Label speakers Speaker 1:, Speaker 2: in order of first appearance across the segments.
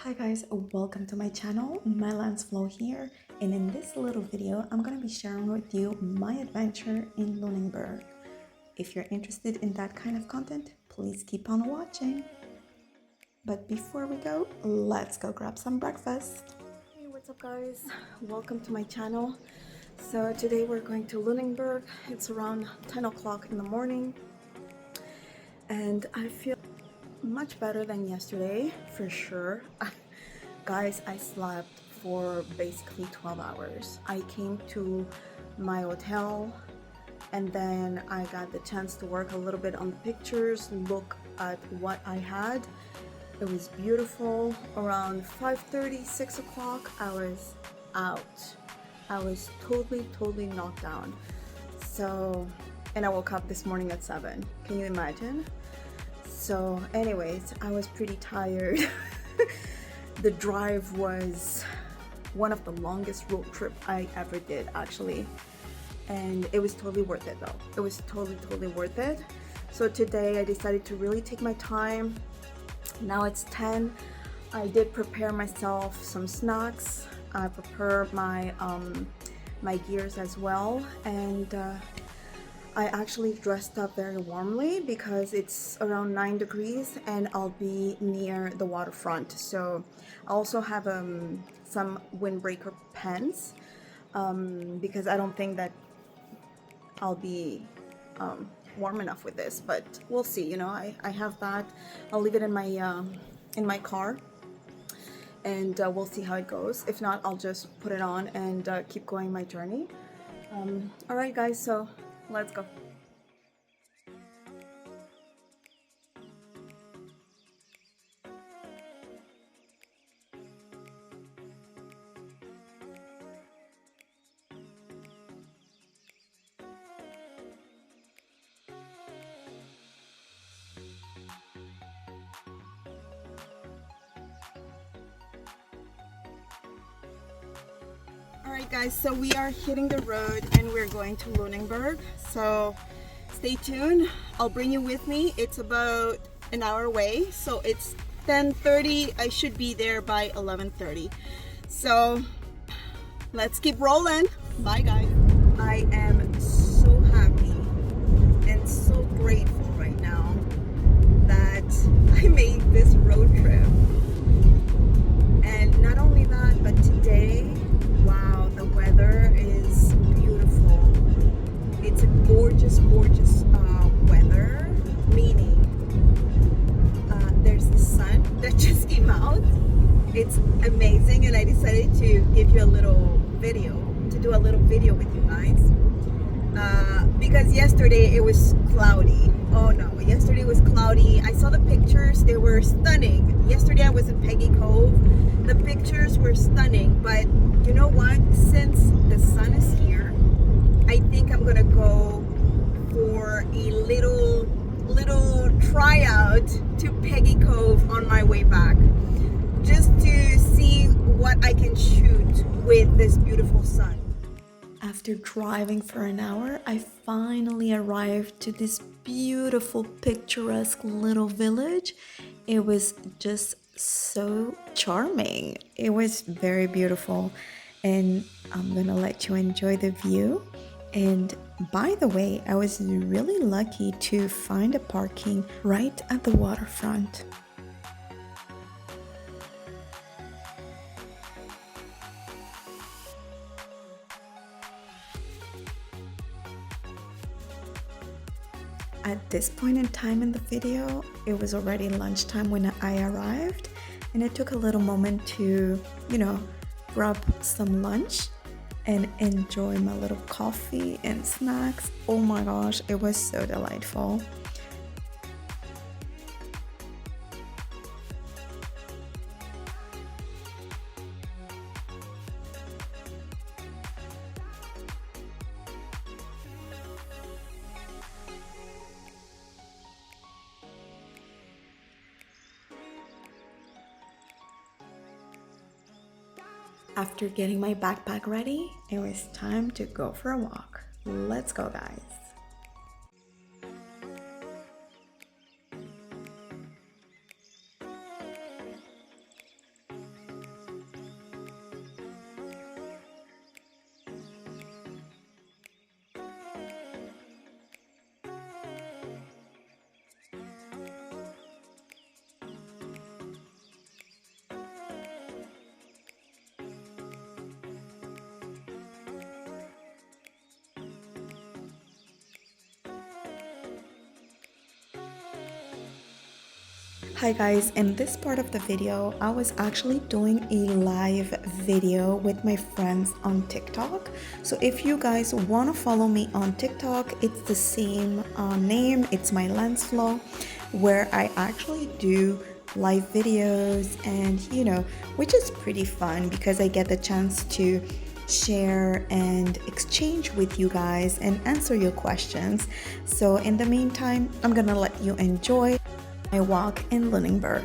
Speaker 1: Hi guys, welcome to my channel. Mylands Flow here, and in this little video I'm going to be sharing with you my adventure in Lunenburg. If you're interested in that kind of content, please keep on watching. But before we go, let's go grab some breakfast. Hey, what's up guys? Welcome to my channel. So today we're going to Lunenburg. It's around 10 o'clock in the morning and I feel much better than yesterday for sure. Guys, I slept for basically 12 hours. I came to my hotel and then I got the chance to work a little bit on the pictures, look at what I had. It was beautiful. Around 5:30, 6 o'clock, I was out. I was totally knocked down. So, and I woke up this morning at 7. Can you imagine? So anyways, I was pretty tired. The drive was one of the longest road trip I ever did actually. And it was totally worth it though. It was totally worth it. So today I decided to really take my time. Now it's 10. I did prepare myself some snacks. I prepared my my gears as well, and I actually dressed up very warmly because it's around 9 degrees and I'll be near the waterfront. So I also have some windbreaker pants because I don't think that I'll be warm enough with this, but we'll see. You know, I have that. I'll leave it in my car and we'll see how it goes. If not, I'll just put it on and keep going my journey. All right guys, so let's go. Alright guys, so we are hitting the road and we're going to Lunenburg, so stay tuned. I'll bring you with me. It's about an hour away, so it's 10:30. I should be there by 11:30. So let's keep rolling. Bye guys. I am so happy and so grateful right now that I made this road trip. And not only that, but today, wow, the weather is beautiful. It's a gorgeous weather, meaning there's the sun that just came out. It's amazing, and I decided to give you a little video, to do a little video with you guys. Because yesterday it was cloudy. Oh no, yesterday was cloudy. I saw the pictures, they were stunning. Yesterday I was in Peggy Cove. The pictures were stunning, but you know what? Since the sun is here, I think I'm gonna go for a little tryout to Peggy Cove on my way back, just to see what I can shoot with this beautiful sun. After driving for an hour, I finally arrived to this beautiful, picturesque little village. It was just so charming. It was very beautiful, and I'm gonna let you enjoy the view. And by the way, I was really lucky to find a parking right at the waterfront. At this point in time in the video, it was already lunchtime when I arrived, and it took a little moment to, you know, grab some lunch and enjoy my little coffee and snacks. Oh my gosh, it was so delightful. After getting my backpack ready, it was time to go for a walk. Let's go guys. Hi guys, in this part of the video, I was actually doing a live video with my friends on TikTok. So if you guys want to follow me on TikTok, it's the same name, it's my lens flow, where I actually do live videos and which is pretty fun because I get the chance to share and exchange with you guys and answer your questions. So in the meantime, I'm gonna let you enjoy my walk in Lunenburg.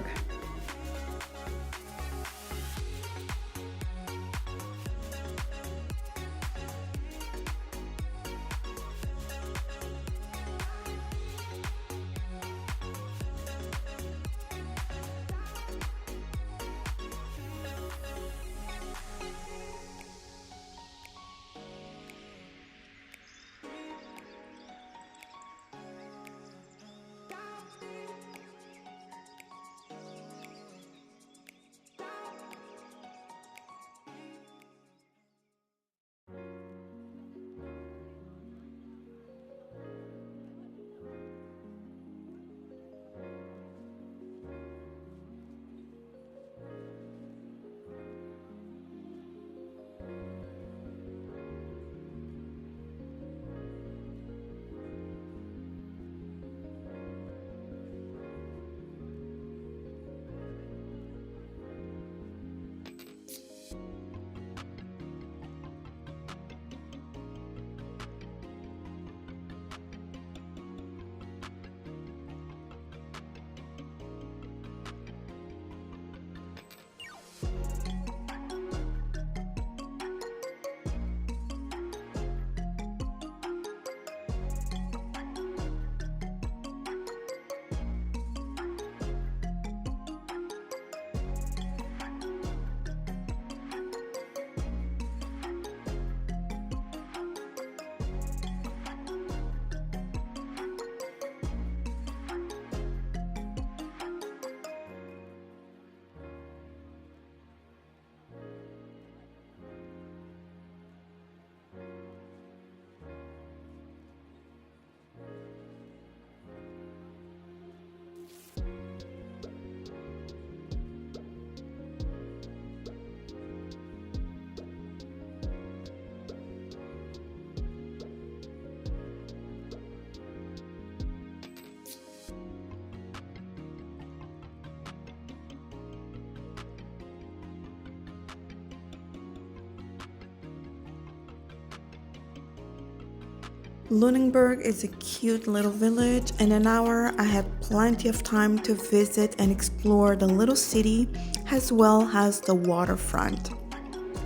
Speaker 1: Lunenburg is a cute little village. In an hour, I had plenty of time to visit and explore the little city as well as the waterfront.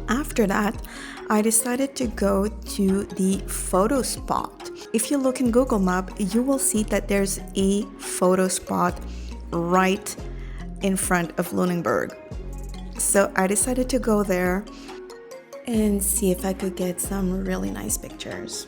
Speaker 1: After that, I decided to go to the photo spot. If you look in Google Map, you will see that there's a photo spot right in front of Lunenburg. So I decided to go there and see if I could get some really nice pictures.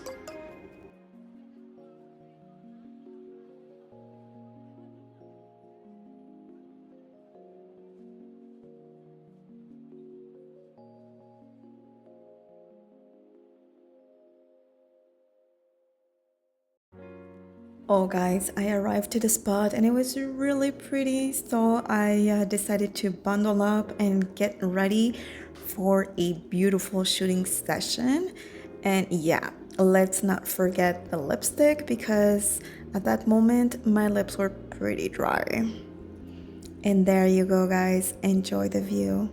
Speaker 1: Oh guys, I arrived to the spot and it was really pretty, so I decided to bundle up and get ready for a beautiful shooting session. And yeah, let's not forget the lipstick because at that moment my lips were pretty dry. And there you go guys, enjoy the view.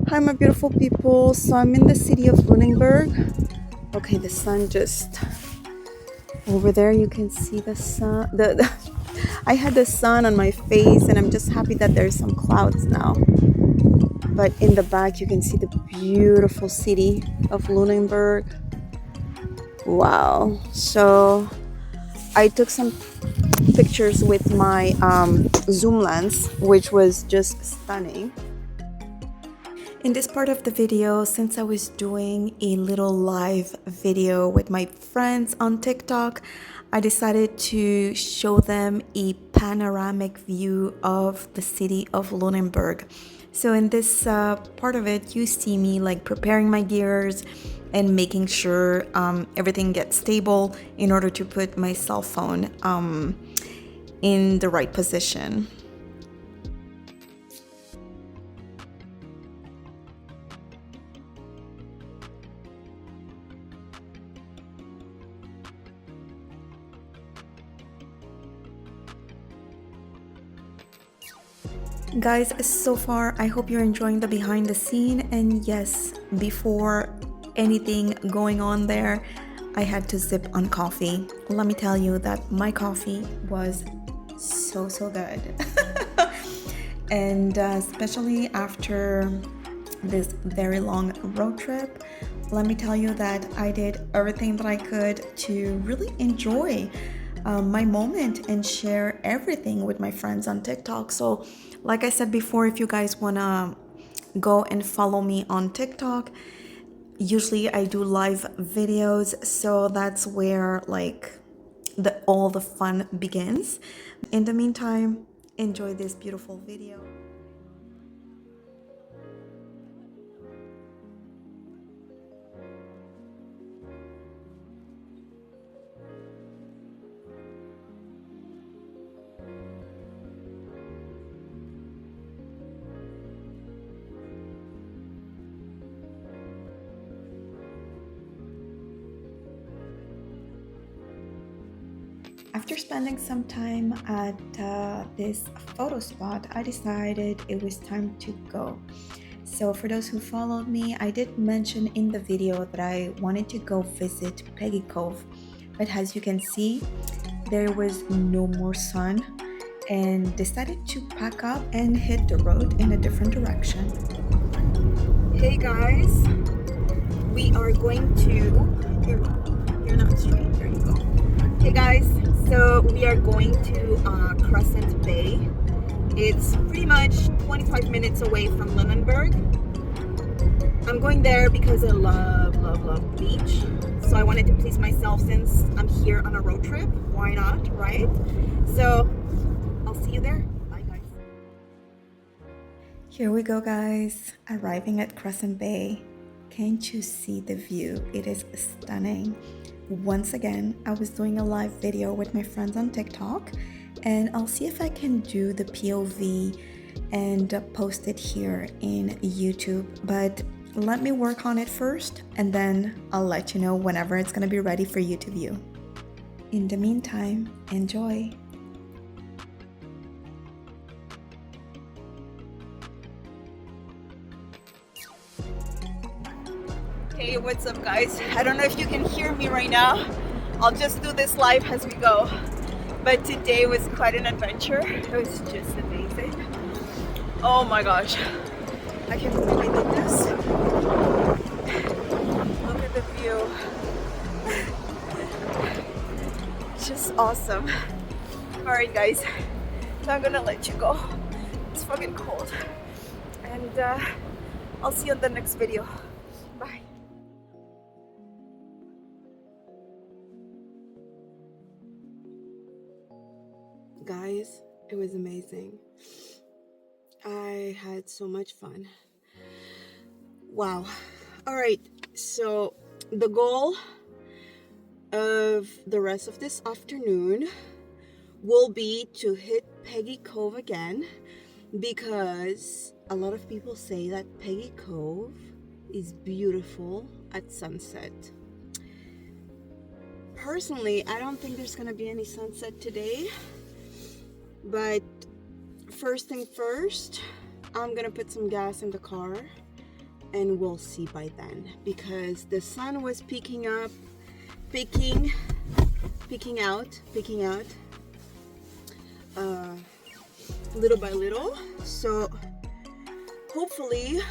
Speaker 1: Hi my beautiful people, so I'm in the city of Lunenburg. Okay, the sun just over there, you can see the sun. I had the sun on my face and I'm just happy that there's some clouds now. But in the back you can see the beautiful city of Lunenburg. Wow. So I took some pictures with my zoom lens, which was just stunning. In this part of the video, since I was doing a little live video with my friends on TikTok, I decided to show them a panoramic view of the city of Lunenburg. So in this part of it, you see me like preparing my gears and making sure everything gets stable in order to put my cell phone in the right position. Guys, so far I hope you're enjoying the behind the scene, and yes, before anything going on there, I had to sip on coffee. Let me tell you that my coffee was so good. And especially after this very long road trip, let me tell you that I did everything that I could to really enjoy my moment and share everything with my friends on TikTok. So like I said before, if you guys want to go and follow me on TikTok, usually I do live videos, so that's where like all the fun begins. In the meantime, enjoy this beautiful video. After spending some time at this photo spot, I decided it was time to go. So for those who followed me, I did mention in the video that I wanted to go visit Peggy Cove, but as you can see, there was no more sun, and decided to pack up and hit the road in a different direction. Hey guys, we are going to, you're not straight, there you go. Hey guys, so we are going to Crescent Bay. It's pretty much 25 minutes away from Lunenburg. I'm going there because I love beach. So I wanted to please myself since I'm here on a road trip. Why not, right? So I'll see you there. Bye guys. Here we go guys, arriving at Crescent Bay. Can't you see the view? It is stunning. Once again, I was doing a live video with my friends on TikTok, and I'll see if I can do the POV and post it here in YouTube, but let me work on it first, and then I'll let you know whenever it's gonna be ready for you to view. In the meantime, enjoy. Hey, what's up guys? I don't know if you can hear me right now. I'll just do this live as we go. But today was quite an adventure. It was just amazing. Oh my gosh. I can't believe I did this. Look at the view. Just awesome. Alright guys, so I'm gonna let you go. It's fucking cold. And I'll see you in the next video. Bye. Guys, it was amazing. I had so much fun. Wow. All right, so the goal of the rest of this afternoon will be to hit Peggy Cove again, because a lot of people say that Peggy Cove is beautiful at sunset. Personally, I don't think there's gonna be any sunset today. But first thing first, I'm gonna put some gas in the car and we'll see by then, because the sun was peeking out little by little. So hopefully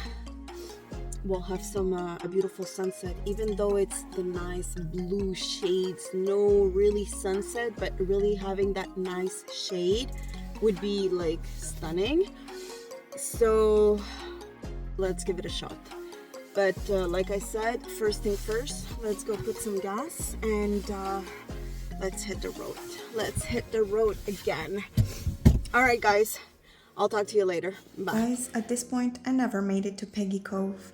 Speaker 1: we'll have some a beautiful sunset, even though it's the nice blue shades. No really sunset, but really having that nice shade would be like stunning. So let's give it a shot. But like I said, first thing first, let's go put some gas and
Speaker 2: let's hit the road. Let's hit the road again. All right, guys. I'll talk to you later. Bye.
Speaker 1: Guys, at this point, I never made it to Peggy Cove.